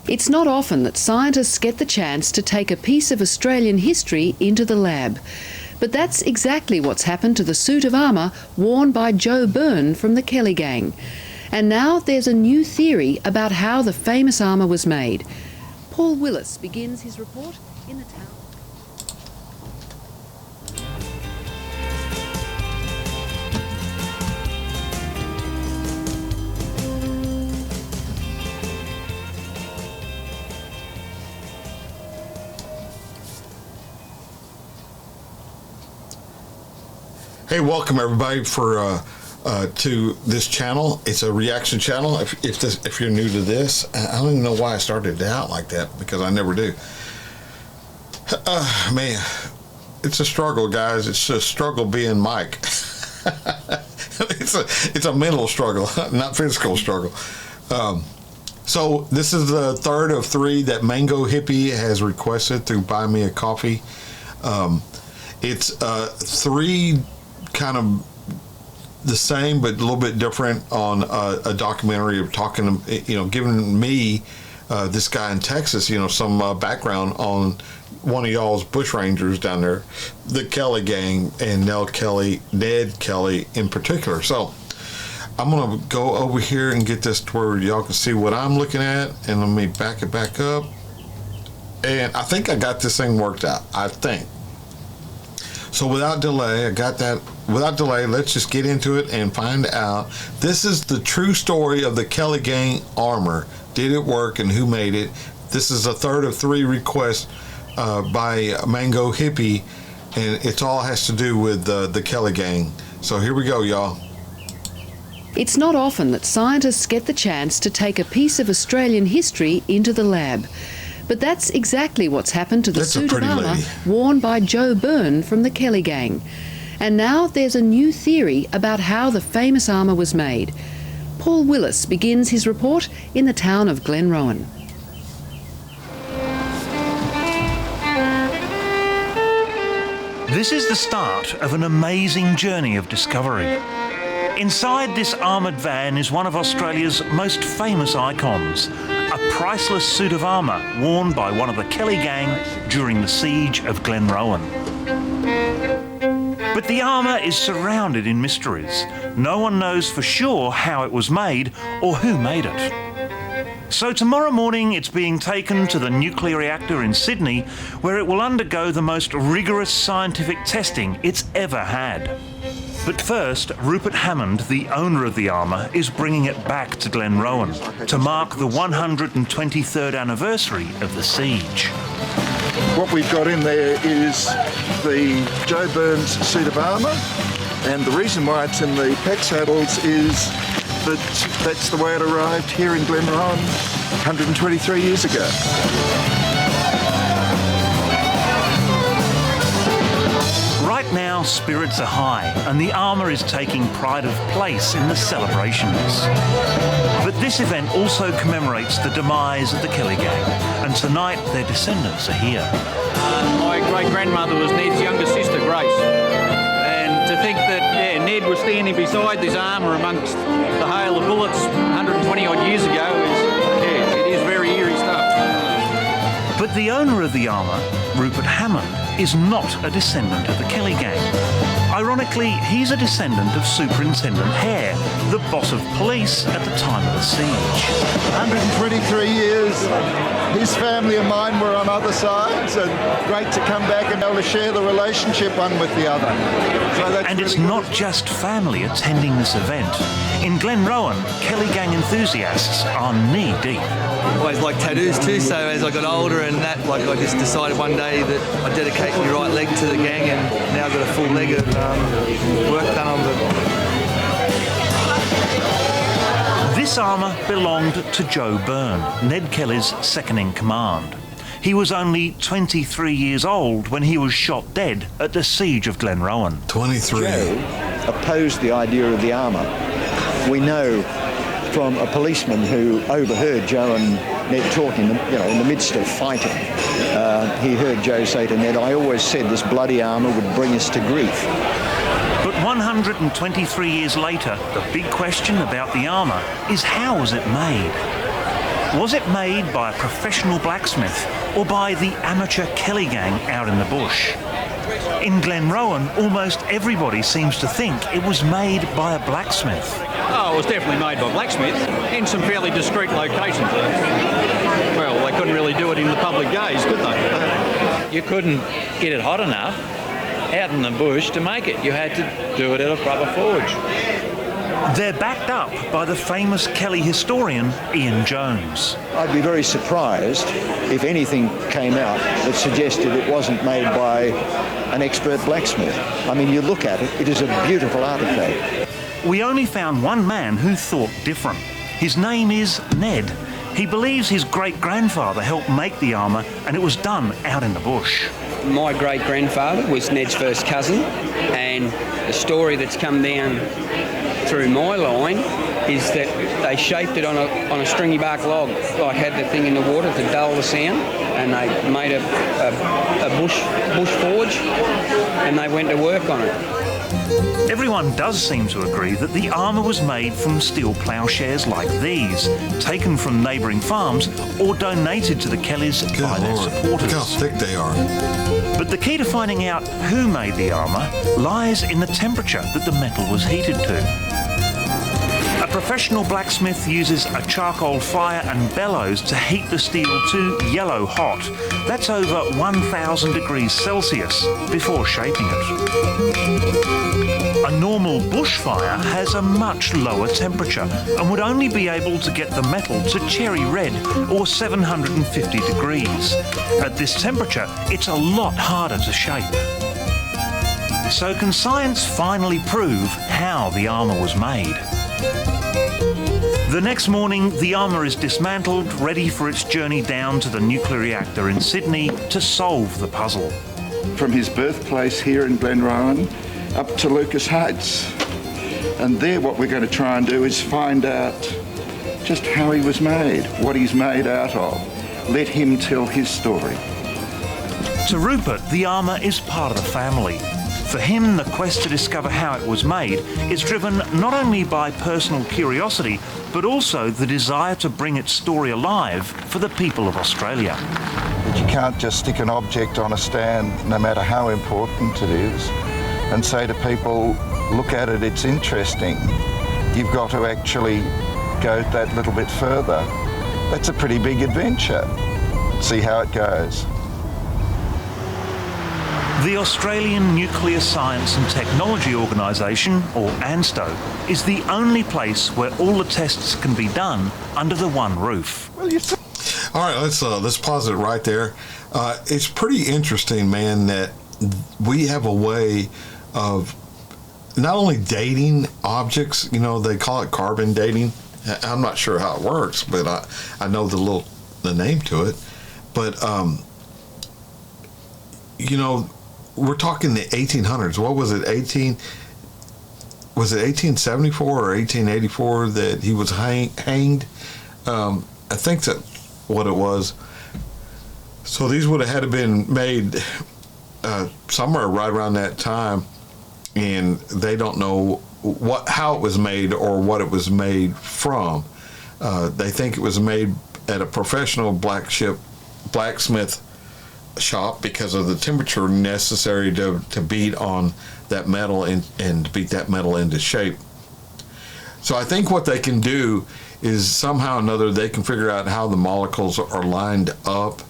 It's not often that scientists get the chance to take a piece of Australian history into the lab. But that's exactly what's happened to the suit of armour worn by Joe Byrne from the Kelly Gang. And now there's a new theory about how the famous armour was made. Paul Willis begins his report in the town. Hey, welcome everybody to this channel. It's a reaction channel. If you're new to this, I don't even know why I started it out like that, because I never do. Man, it's a struggle, guys. It's a struggle being Mike. It's a mental struggle, not physical struggle. So this is the third of three that Mango Hippie has requested through Buy Me a Coffee. It's three kind of the same but a little bit different on a documentary of talking, giving me this guy in Texas, some background on one of y'all's bushrangers down there, the Kelly Gang, and Ned Kelly in particular. So I'm gonna go over here and get this to where y'all can see what I'm looking at, and let me back it back up, and I think I got this thing worked out. I think so. Without delay, let's just get into it and find out. This is the true story of the Kelly Gang Armour. Did it work, and who made it? This is a third of three requests by Mango Hippie, and it all has to do with the Kelly Gang. So here we go, y'all. It's not often that scientists get the chance to take a piece of Australian history into the lab. But that's exactly what's happened to the suit of armour worn by Joe Byrne from the Kelly Gang. And now there's a new theory about how the famous armour was made. Paul Willis begins his report in the town of Glenrowan. This is the start of an amazing journey of discovery. Inside this armoured van is one of Australia's most famous icons, a priceless suit of armour worn by one of the Kelly Gang during the siege of Glenrowan. But the armour is surrounded in mysteries. No one knows for sure how it was made or who made it. So tomorrow morning it's being taken to the nuclear reactor in Sydney, where it will undergo the most rigorous scientific testing it's ever had. But first, Rupert Hammond, the owner of the armour, is bringing it back to Glenrowan to mark the 123rd anniversary of the siege. What we've got in there is the Joe Byrne's suit of armour, and the reason why it's in the pet saddles is that that's the way it arrived here in Glenrowan 123 years ago. Right now, spirits are high, and the armour is taking pride of place in the celebrations. But this event also commemorates the demise of the Kelly Gang, and tonight their descendants are here. My great-grandmother was Ned's younger sister, Grace. And to think that, Ned was standing beside this armour amongst the hail of bullets 120-odd years ago it is very eerie stuff. But the owner of the armour, Rupert Hammond, is not a descendant of the Kelly Gang. Ironically, he's a descendant of Superintendent Hare, the boss of police at the time of the siege. 123 years, his family and mine were on other sides, and great to come back and be able to share the relationship one with the other. And it's not just family attending this event. In Glenrowan, Kelly Gang enthusiasts are knee-deep. I always liked tattoos too, so as I got older and that, I just decided one day that I'd dedicate my right leg to the gang, and now I've got a full leg of work done on the... This armour belonged to Joe Byrne, Ned Kelly's second-in-command. He was only 23 years old when he was shot dead at the siege of Glenrowan. 23. Joe opposed the idea of the armour. We know from a policeman who overheard Joe and Ned talking, in the midst of fighting. He heard Joe say to Ned, "I always said this bloody armour would bring us to grief." But 123 years later, the big question about the armour is, how was it made? Was it made by a professional blacksmith or by the amateur Kelly Gang out in the bush? In Glenrowan, almost everybody seems to think it was made by a blacksmith. Oh, it was definitely made by blacksmiths in some fairly discreet locations. Well, they couldn't really do it in the public gaze, could they? You couldn't get it hot enough out in the bush to make it. You had to do it at a proper forge. They're backed up by the famous Kelly historian Ian Jones. I'd be very surprised if anything came out that suggested it wasn't made by an expert blacksmith. I mean, you look at it, it is a beautiful artefact. We only found one man who thought different. His name is Ned. He believes his great-grandfather helped make the armour and it was done out in the bush. My great-grandfather was Ned's first cousin, and the story that's come down through my line is that they shaped it on a stringy bark log, like had the thing in the water to dull the sound, and they made a bush forge, and they went to work on it. Everyone does seem to agree that the armour was made from steel ploughshares like these, taken from neighbouring farms or donated to the Kellys by their supporters. Look how thick they are. But the key to finding out who made the armour lies in the temperature that the metal was heated to. A professional blacksmith uses a charcoal fire and bellows to heat the steel to yellow hot. That's over 1,000 degrees Celsius before shaping it. A normal bushfire has a much lower temperature and would only be able to get the metal to cherry red or 750 degrees. At this temperature, it's a lot harder to shape. So can science finally prove how the armour was made? The next morning, the armour is dismantled, ready for its journey down to the nuclear reactor in Sydney to solve the puzzle. From his birthplace here in Glenrowan up to Lucas Heights. And there what we're going to try and do is find out just how he was made, what he's made out of. Let him tell his story. To Rupert, the armour is part of the family. For him, the quest to discover how it was made is driven not only by personal curiosity, but also the desire to bring its story alive for the people of Australia. But you can't just stick an object on a stand, no matter how important it is, and say to people, look at it, it's interesting. You've got to actually go that little bit further. That's a pretty big adventure. See how it goes. The Australian Nuclear Science and Technology Organisation, or ANSTO, is the only place where all the tests can be done under the one roof. All right, let's pause it right there. It's pretty interesting, man, that we have a way of not only dating objects, you know, they call it carbon dating. I'm not sure how it works, but I know the name to it. But, you know, we're talking the 1800s. What was it, 1874 or 1884 that he was hanged? I think that's what it was. So these would have had to been made somewhere right around that time, and they don't know how it was made or what it was made from. They think it was made at a professional blacksmith shop because of the temperature necessary to beat on that metal and beat that metal into shape. So I think what they can do is somehow or another they can figure out how the molecules are lined up,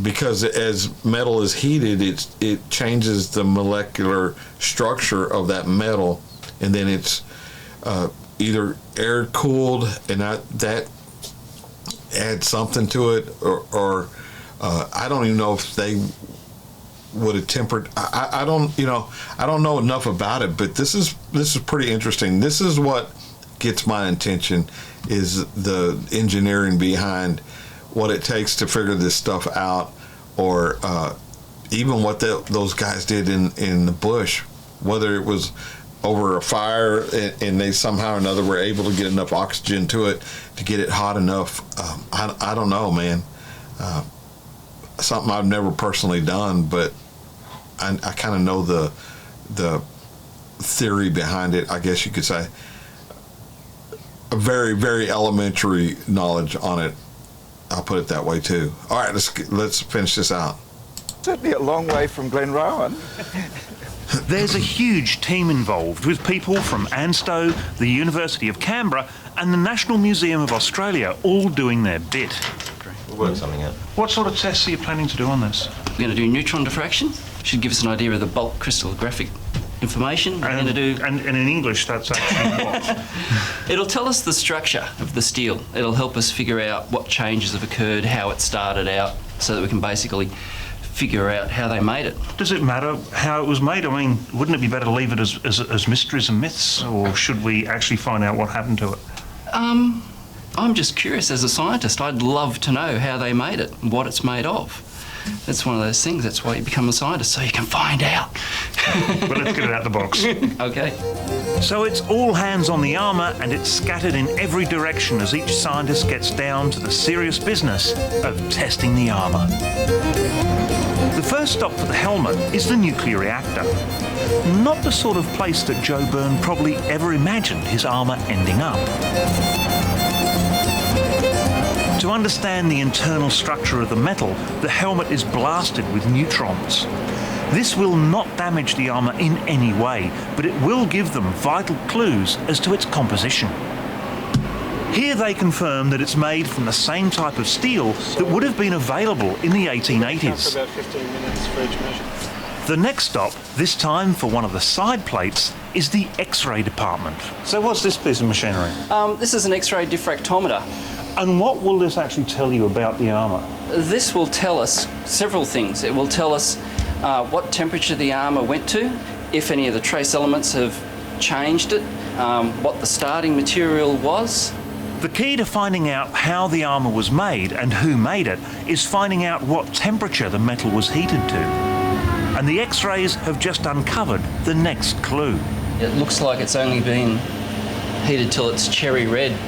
because as metal is heated, it changes the molecular structure of that metal, and then it's either air cooled and that adds something to it, or I don't even know if they would have tempered. I don't know enough about it, but this is pretty interesting. This is what gets my attention, is the engineering behind what it takes to figure this stuff out, or even what those guys did in the bush, whether it was over a fire and they somehow or another were able to get enough oxygen to it to get it hot enough. I don't know, man. Something I've never personally done, but I kind of know the theory behind it, I guess you could say. a very, very elementary knowledge on it. I'll put it that way too. All right, let's finish this out. Certainly a long way from Glenrowan. There's a huge team involved with people from ANSTO, the University of Canberra and the National Museum of Australia all doing their bit. We'll work something out. What sort of tests are you planning to do on this? We're going to do neutron diffraction. Should give us an idea of the bulk crystallographic information. We're going to do... And in English, that's actually what? It'll tell us the structure of the steel. It'll help us figure out what changes have occurred, how it started out, so that we can basically figure out how they made it. Does it matter how it was made? I mean, wouldn't it be better to leave it as mysteries and myths, or should we actually find out what happened to it? I'm just curious as a scientist. I'd love to know how they made it and what it's made of. That's one of those things. That's why you become a scientist, so you can find out. But let's get it out the box. Okay. So it's all hands on the armour and it's scattered in every direction as each scientist gets down to the serious business of testing the armour. The first stop for the helmet is the nuclear reactor. Not the sort of place that Joe Byrne probably ever imagined his armour ending up. To understand the internal structure of the metal, the helmet is blasted with neutrons. This will not damage the armour in any way, but it will give them vital clues as to its composition. Here they confirm that it's made from the same type of steel that would have been available in the 1880s. About 15 minutes for each measure. The next stop, this time for one of the side plates, is the X-ray department. So what's this piece of machinery? This is an X-ray diffractometer. And what will this actually tell you about the armour? This will tell us several things. It will tell us what temperature the armour went to, if any of the trace elements have changed it, what the starting material was. The key to finding out how the armour was made and who made it is finding out what temperature the metal was heated to. And the X-rays have just uncovered the next clue. It looks like it's only been heated till it's cherry red.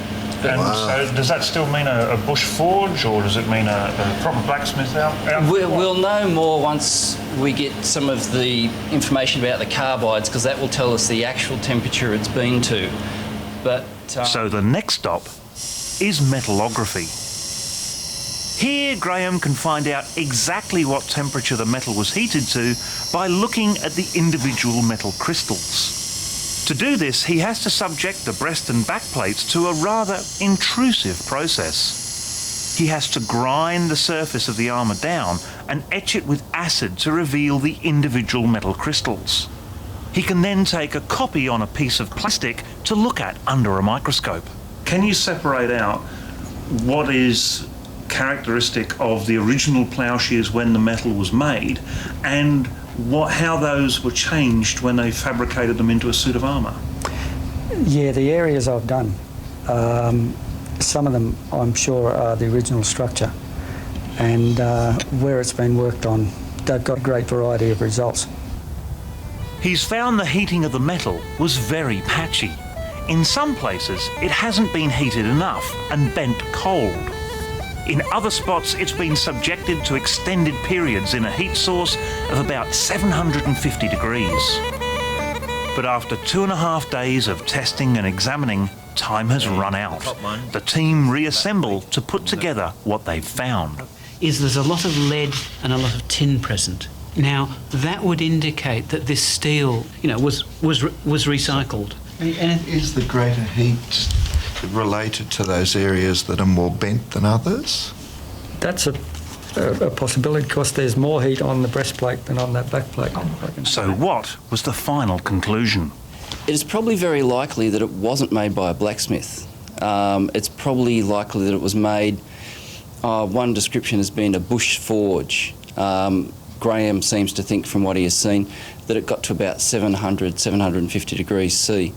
And so does that still mean a bush forge, or does it mean a proper blacksmith out? We'll know more once we get some of the information about the carbides, because that will tell us the actual temperature it's been to. But so the next stop is metallography. Here, Graham can find out exactly what temperature the metal was heated to by looking at the individual metal crystals. To do this, he has to subject the breast and back plates to a rather intrusive process. He has to grind the surface of the armour down and etch it with acid to reveal the individual metal crystals. He can then take a copy on a piece of plastic to look at under a microscope. Can you separate out what is characteristic of the original ploughshares when the metal was made and how those were changed when they fabricated them into a suit of armour? Yeah, the areas I've done, some of them I'm sure are the original structure, and where it's been worked on, they've got a great variety of results. He's found the heating of the metal was very patchy. In some places, it hasn't been heated enough and bent cold. In other spots, it's been subjected to extended periods in a heat source of about 750 degrees. But after 2.5 days of testing and examining, time has run out. The team reassemble to put together what they've found. There's a lot of lead and a lot of tin present. Now, that would indicate that this steel, was recycled. And is the greater heat related to those areas that are more bent than others? That's a possibility, because there's more heat on the breastplate than on that backplate. So what was the final conclusion? It is probably very likely that it wasn't made by a blacksmith. It's probably likely that it was made, one description has been a bush forge. Graham seems to think, from what he has seen, that it got to about 700, 750 degrees C.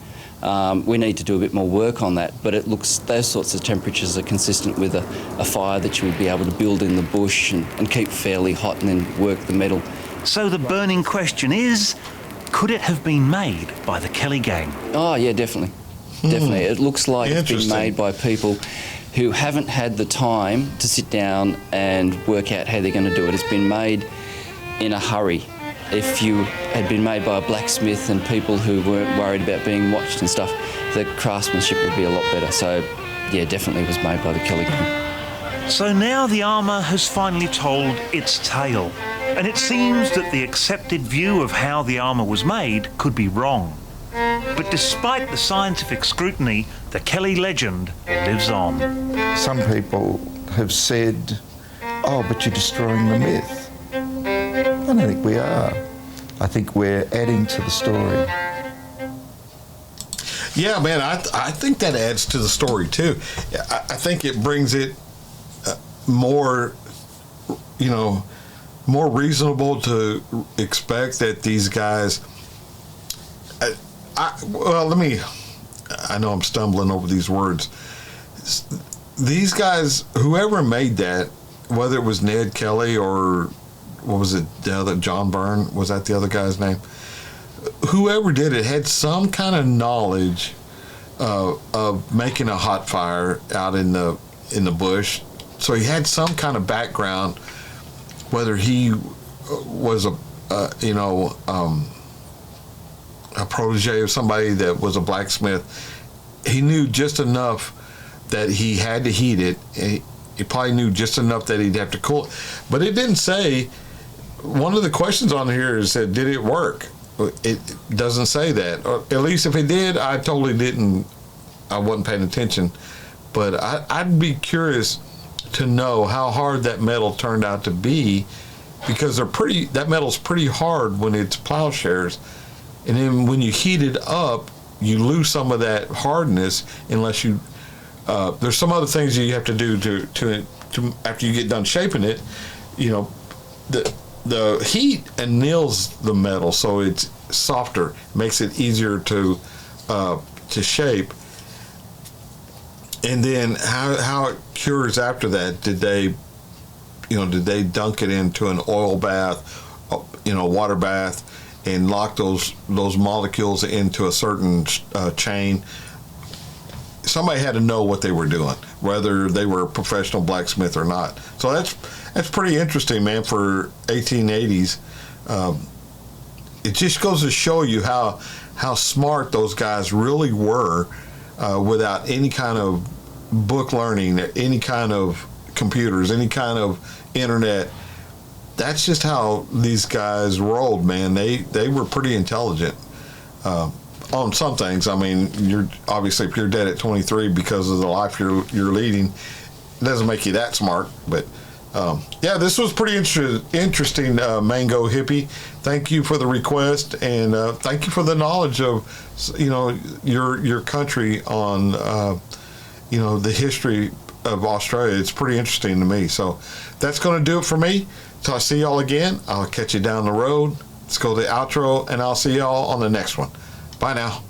We need to do a bit more work on that, but it looks those sorts of temperatures are consistent with a fire that you would be able to build in the bush and keep fairly hot and then work the metal. So the burning question is, could it have been made by the Kelly Gang? Oh yeah, definitely. Definitely. It looks like it's been made by people who haven't had the time to sit down and work out how they're going to do it. It's been made in a hurry. if you had been made by a blacksmith and people who weren't worried about being watched and stuff, the craftsmanship would be a lot better. So, yeah, definitely was made by the Kelly Gang. So now the armour has finally told its tale, and it seems that the accepted view of how the armour was made could be wrong. But despite the scientific scrutiny, the Kelly legend lives on. Some people have said, oh, but you're destroying the myth. I don't think we are. I think we're adding to the story. Yeah, man, I think that adds to the story too. I think it brings it more, more reasonable to expect that these guys. I know I'm stumbling over these words. These guys, whoever made that, whether it was Ned Kelly or what was it, the other John Byrne, was that the other guy's name? Whoever did it had some kind of knowledge of making a hot fire out in the bush. So he had some kind of background, whether he was a protege of somebody that was a blacksmith. He knew just enough that he had to heat it. He probably knew just enough that he'd have to cool it. But it didn't say, one of the questions on here is that, did it work? It doesn't say that. Or at least if it did, I totally didn't, I wasn't paying attention. But I'd be curious to know how hard that metal turned out to be, because that metal's pretty hard when it's plowshares. And then when you heat it up, you lose some of that hardness unless you, there's some other things you have to do to after you get done shaping it. The heat anneals the metal, so it's softer, makes it easier to shape. And then how it cures after that? Did they dunk it into an oil bath, water bath, and lock those molecules into a certain chain? Somebody had to know what they were doing, whether they were a professional blacksmith or not. So that's pretty interesting, man, for 1880s. It just goes to show you how smart those guys really were, without any kind of book learning, any kind of computers, any kind of internet. That's just how these guys rolled, man. They were pretty intelligent on some things. I mean, if you're dead at 23 because of the life you're leading, it doesn't make you that smart. But this was pretty interesting, Mango Hippie. Thank you for the request, and thank you for the knowledge of your country on the history of Australia. It's pretty interesting to me. So that's going to do it for me. So I'll see y'all again. I'll catch you down the road. Let's go to the outro, and I'll see y'all on the next one. Bye now.